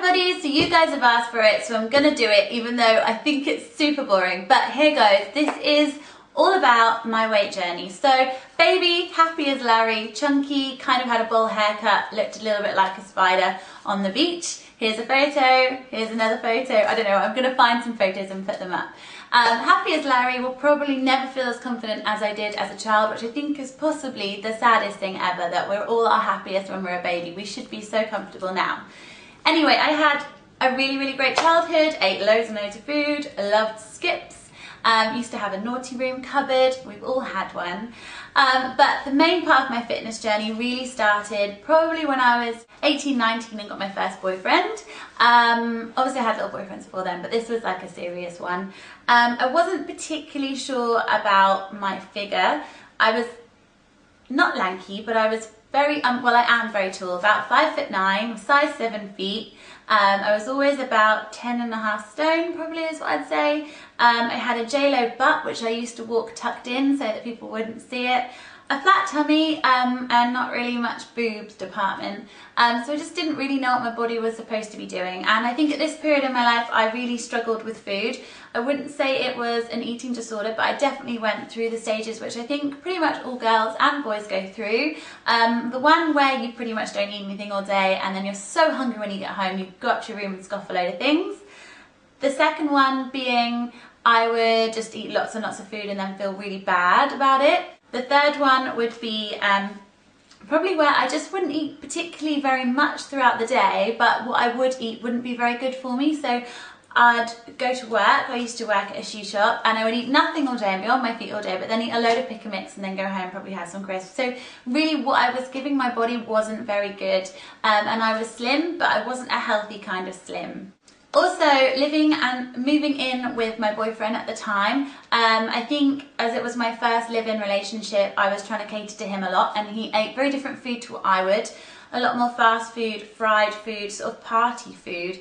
everybody, so you guys have asked for it, so I'm gonna do it even though I think it's super boring, but here goes. This is all about my weight journey. So baby, happy as Larry, chunky, kind of had a bowl haircut, looked a little bit like a spider on the beach. Here's a photo, here's another photo. I don't know, I'm gonna find some photos and put them up. Happy as Larry will probably never feel as confident as I did as a child, which I think is possibly the saddest thing ever, that we're all our happiest when we're a baby. We should be so comfortable now. Anyway, I had a really great childhood, ate loads and loads of food, loved skips, used to have a naughty room cupboard, we've all had one. But the main part of my fitness journey really started probably when I was 18, 19 and got my first boyfriend. Obviously I had little boyfriends before then, but this was like a serious one. I wasn't particularly sure about my figure. I was not lanky, but I was very, well, I am very tall, about 5'9", size 7 feet. I was always about 10.5 stone, probably is what I'd say. I had a J-Lo butt, which I used to walk tucked in so that people wouldn't see it. A flat tummy, and not really much boobs department. So I just didn't really know what my body was supposed to be doing. And I think at this period in my life, I really struggled with food. I wouldn't say it was an eating disorder, but I definitely went through the stages, which I think pretty much all girls and boys go through. The one where you pretty much don't eat anything all day, and then you're so hungry when you get home, you go up to your room and scoff a load of things. The second one being, I would just eat lots and lots of food and then feel really bad about it. The third one would be probably where I just wouldn't eat particularly very much throughout the day, but what I would eat wouldn't be very good for me. So I'd go to work, I used to work at a shoe shop, and I would eat nothing all day and be on my feet all day, but then eat a load of pick and mix and then go home, probably have some crisps. So really what I was giving my body wasn't very good, and I was slim, but I wasn't a healthy kind of slim. Also, living and moving in with my boyfriend at the time, I think as it was my first live-in relationship, I was trying to cater to him a lot, and he ate very different food to what I would. A lot more fast food, fried food, sort of party food,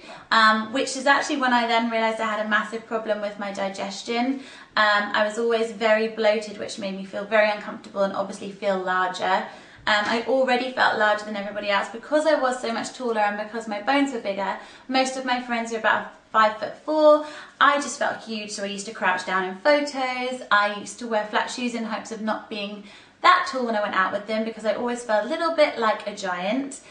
which is actually when I then realised I had a massive problem with my digestion. I was always very bloated, which made me feel very uncomfortable and obviously feel larger. I already felt larger than everybody else because I was so much taller and because my bones were bigger. Most of my friends were about 5'4". I just felt huge, so I used to crouch down in photos. I used to wear flat shoes in hopes of not being that tall when I went out with them because I always felt a little bit like a giant.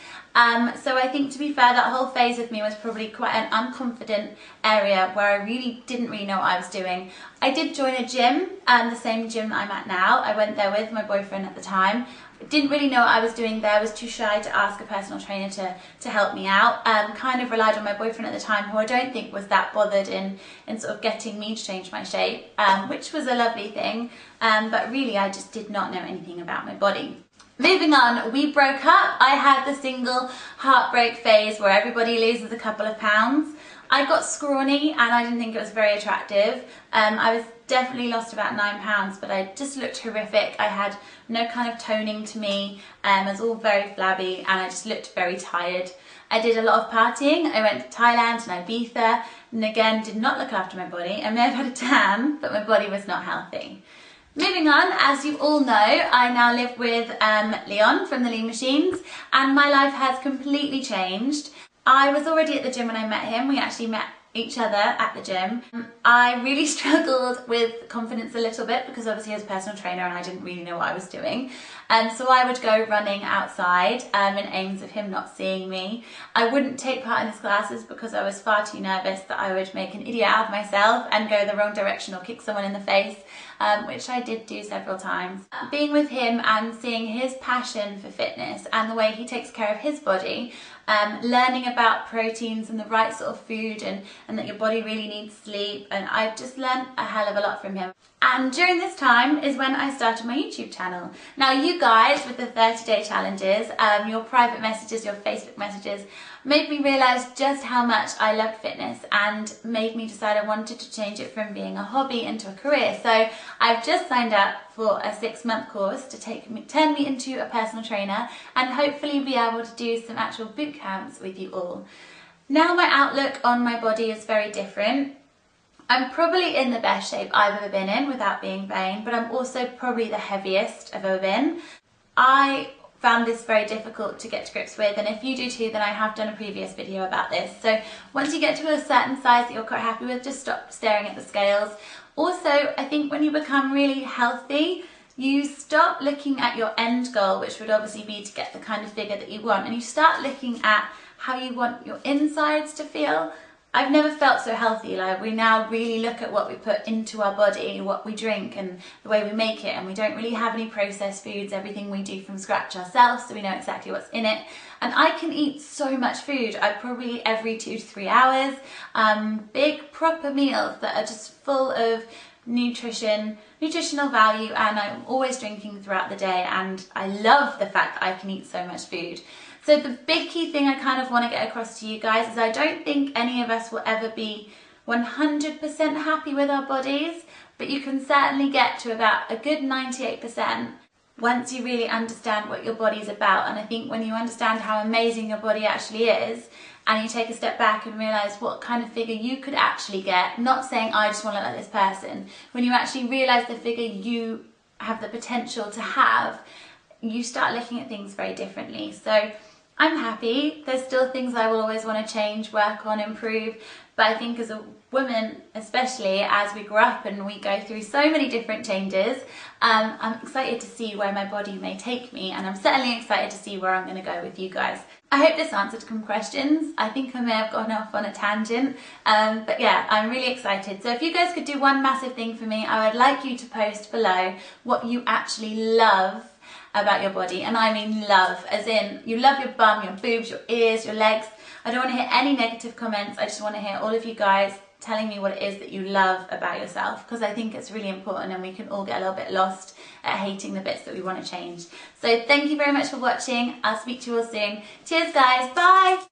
So I think, to be fair, that whole phase of me was probably quite an unconfident area where I really didn't know what I was doing. I did join a gym, the same gym that I'm at now. I went there with my boyfriend at the time. Didn't really know what I was doing there, was too shy to ask a personal trainer to help me out. Kind of relied on my boyfriend at the time, who I don't think was that bothered in sort of getting me to change my shape, which was a lovely thing, but really I just did not know anything about my body. Moving on, we broke up. I had the single heartbreak phase where everybody loses a couple of pounds. I got scrawny and I didn't think it was very attractive. I was definitely lost about 9 pounds, but I just looked horrific. I had no kind of toning to me. I was all very flabby and I just looked very tired. I did a lot of partying. I went to Thailand and Ibiza, and again did not look after my body. I may have had a tan, but my body was not healthy. Moving on, as you all know, I now live with Leon from the Lean Machines, and my life has completely changed. I was already at the gym when I met him. We actually met each other at the gym. I really struggled with confidence a little bit because obviously he was a personal trainer and I didn't really know what I was doing. So I would go running outside in aims of him not seeing me. I wouldn't take part in his classes because I was far too nervous that I would make an idiot out of myself and go the wrong direction or kick someone in the face, which I did do several times. Being with him and seeing his passion for fitness and the way he takes care of his body, learning about proteins and the right sort of food and that your body really needs sleep, and I've just learned a hell of a lot from him. And during this time is when I started my YouTube channel. Now you guys, with the 30-day challenges, your private messages, your Facebook messages, made me realise just how much I loved fitness and made me decide I wanted to change it from being a hobby into a career. So I've just signed up for a 6-month course to turn me into a personal trainer and hopefully be able to do some actual boot camps with you all. Now my outlook on my body is very different. I'm probably in the best shape I've ever been in without being vain, but I'm also probably the heaviest I've ever been. I found this very difficult to get to grips with, and if you do too, then I have done a previous video about this. So once you get to a certain size that you're quite happy with, just stop staring at the scales. Also, I think when you become really healthy, you stop looking at your end goal, which would obviously be to get the kind of figure that you want, and you start looking at how you want your insides to feel. I've never felt so healthy. Like, we now really look at what we put into our body, what we drink and the way we make it, and we don't really have any processed foods. Everything we do from scratch ourselves, so we know exactly what's in it. And I can eat so much food. I probably every 2 to 3 hours, big proper meals that are just full of nutritional value, and I'm always drinking throughout the day, and I love the fact that I can eat so much food. So the big key thing I kind of want to get across to you guys is I don't think any of us will ever be 100% happy with our bodies, but you can certainly get to about a good 98% once you really understand what your body's about. And I think when you understand how amazing your body actually is, and you take a step back and realise what kind of figure you could actually get, not saying I just want to look like this person, when you actually realise the figure you have the potential to have, you start looking at things very differently. So I'm happy. There's still things I will always want to change, work on, improve, but I think as a woman, especially as we grow up and we go through so many different changes, I'm excited to see where my body may take me, and I'm certainly excited to see where I'm going to go with you guys. I hope this answered some questions. I think I may have gone off on a tangent, but yeah, I'm really excited. So if you guys could do one massive thing for me, I would like you to post below what you actually love about your body, and I mean love, as in you love your bum, your boobs, your ears, your legs. I don't want to hear any negative comments. I just want to hear all of you guys telling me what it is that you love about yourself, because I think it's really important, and we can all get a little bit lost at hating the bits that we want to change. So thank you very much for watching. I'll speak to you all soon. Cheers guys, bye!